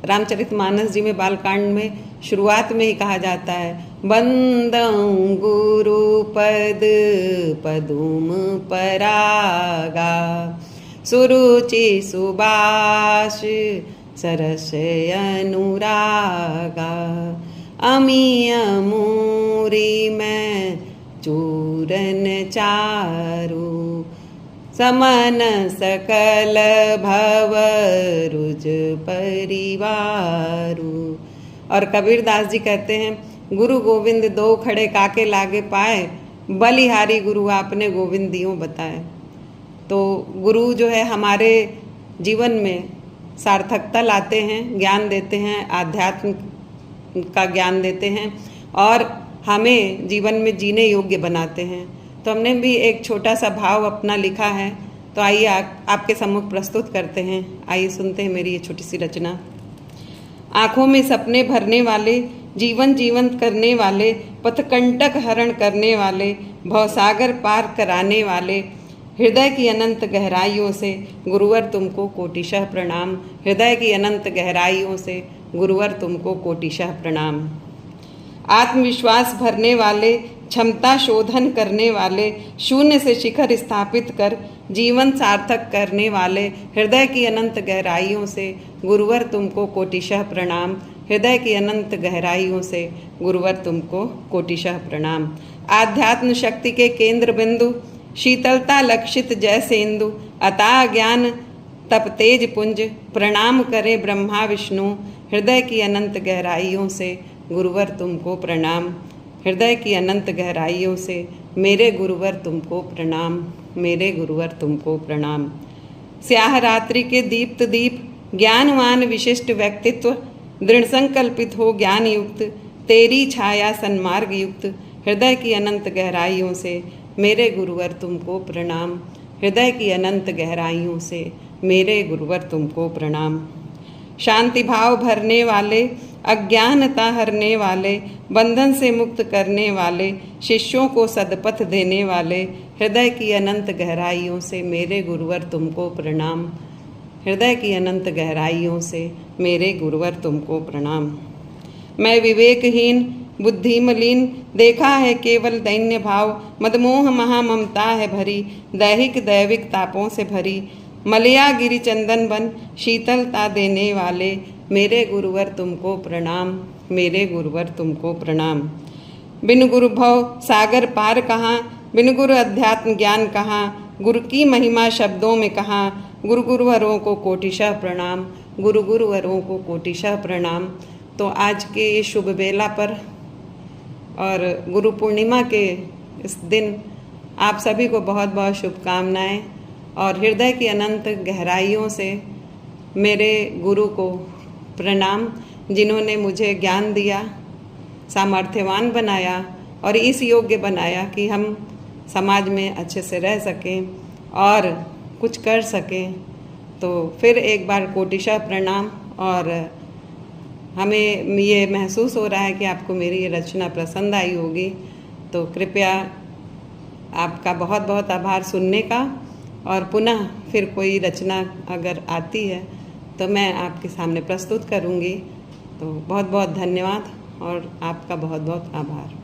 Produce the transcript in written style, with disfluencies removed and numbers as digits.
रामचरितमानस जी में बालकांड में शुरुआत में ही कहा जाता है, बंदं गुरु पद पदुम परागा सुरुचि सुबाष सरस अनुरागा अमी अमूरी में चूरन चारु समन सकल भव रुज परिवारु। और कबीरदास जी कहते हैं, गुरु गोविंद दो खड़े काके लागे पाए, बलिहारी गुरु आपने गोविंद दियों बताए। तो गुरु जो है हमारे जीवन में सार्थकता लाते हैं, ज्ञान देते हैं, आध्यात्म का ज्ञान देते हैं और हमें जीवन में जीने योग्य बनाते हैं। तो हमने भी एक छोटा सा भाव अपना लिखा है, तो आइए आपके सम्मुख प्रस्तुत करते हैं। आइए सुनते हैं मेरी ये छोटी सी रचना। आँखों में सपने भरने वाले, जीवन जीवंत करने वाले, पथकंटक हरण करने वाले, भवसागर पार कराने वाले, हृदय की अनंत गहराइयों से गुरुवर तुमको कोटिशः प्रणाम। हृदय की अनंत गहराइयों से गुरुवर तुमको कोटिशः प्रणाम। आत्मविश्वास भरने वाले, क्षमता शोधन करने वाले, शून्य से शिखर स्थापित कर जीवन सार्थक करने वाले, हृदय की अनंत गहराइयों से गुरुवर तुमको कोटिशः प्रणाम। हृदय की अनंत गहराइयों से गुरुवर तुमको कोटिशः प्रणाम। आध्यात्म शक्ति के केंद्र बिंदु, शीतलता लक्षित जैसे इंदु, अताः ज्ञान तप तेज पुंज, प्रणाम करे ब्रह्मा विष्णु। हृदय की अनंत गहराइयों से गुरुवर तुमको प्रणाम। हृदय की अनंत गहराइयों से मेरे गुरुवर तुमको प्रणाम, मेरे गुरुवर तुमको प्रणाम। स्याह रात्रि के दीप्त दीप, ज्ञानवान विशिष्ट व्यक्तित्व, दृढ़ संकल्पित हो ज्ञान युक्त, तेरी छाया सन्मार्ग युक्त। हृदय की अनंत गहराइयों से मेरे गुरुवर तुमको प्रणाम। हृदय की अनंत गहराइयों से मेरे गुरुवर तुमको प्रणाम। शांति भाव भरने वाले, अज्ञानता हरने वाले, बंधन से मुक्त करने वाले, शिष्यों को सदपथ देने वाले, हृदय की अनंत गहराइयों से मेरे गुरुवर तुमको प्रणाम। हृदय की अनंत गहराइयों से मेरे गुरुवर तुमको प्रणाम। मैं विवेकहीन बुद्धि मलिन, देखा है केवल दैन्य भाव, मदमोह महाममता है भरी, दैहिक दैविक तापों से भरी, मलया गिरि चंदन बन शीतलता देने वाले, मेरे गुरुवर तुमको प्रणाम, मेरे गुरुवर तुमको प्रणाम। बिन गुरु भव सागर पार कहाँ, बिन गुरु अध्यात्म ज्ञान कहाँ, गुरु की महिमा शब्दों में कहाँ। गुरु गुरुवरों को कोटिशः प्रणाम, गुरु गुरुवरों को कोटिशः प्रणाम। तो आज के ये शुभ बेला पर और गुरु पूर्णिमा के इस दिन आप सभी को बहुत बहुत शुभकामनाएं और हृदय की अनंत गहराइयों से मेरे गुरु को प्रणाम, जिन्होंने मुझे ज्ञान दिया, सामर्थ्यवान बनाया और इस योग्य बनाया कि हम समाज में अच्छे से रह सकें और कुछ कर सकें। तो फिर एक बार कोटिशः प्रणाम। और हमें ये महसूस हो रहा है कि आपको मेरी ये रचना पसंद आई होगी, तो कृपया आपका बहुत बहुत आभार सुनने का। और पुनः फिर कोई रचना अगर आती है तो मैं आपके सामने प्रस्तुत करूंगी। तो बहुत बहुत धन्यवाद और आपका बहुत बहुत आभार।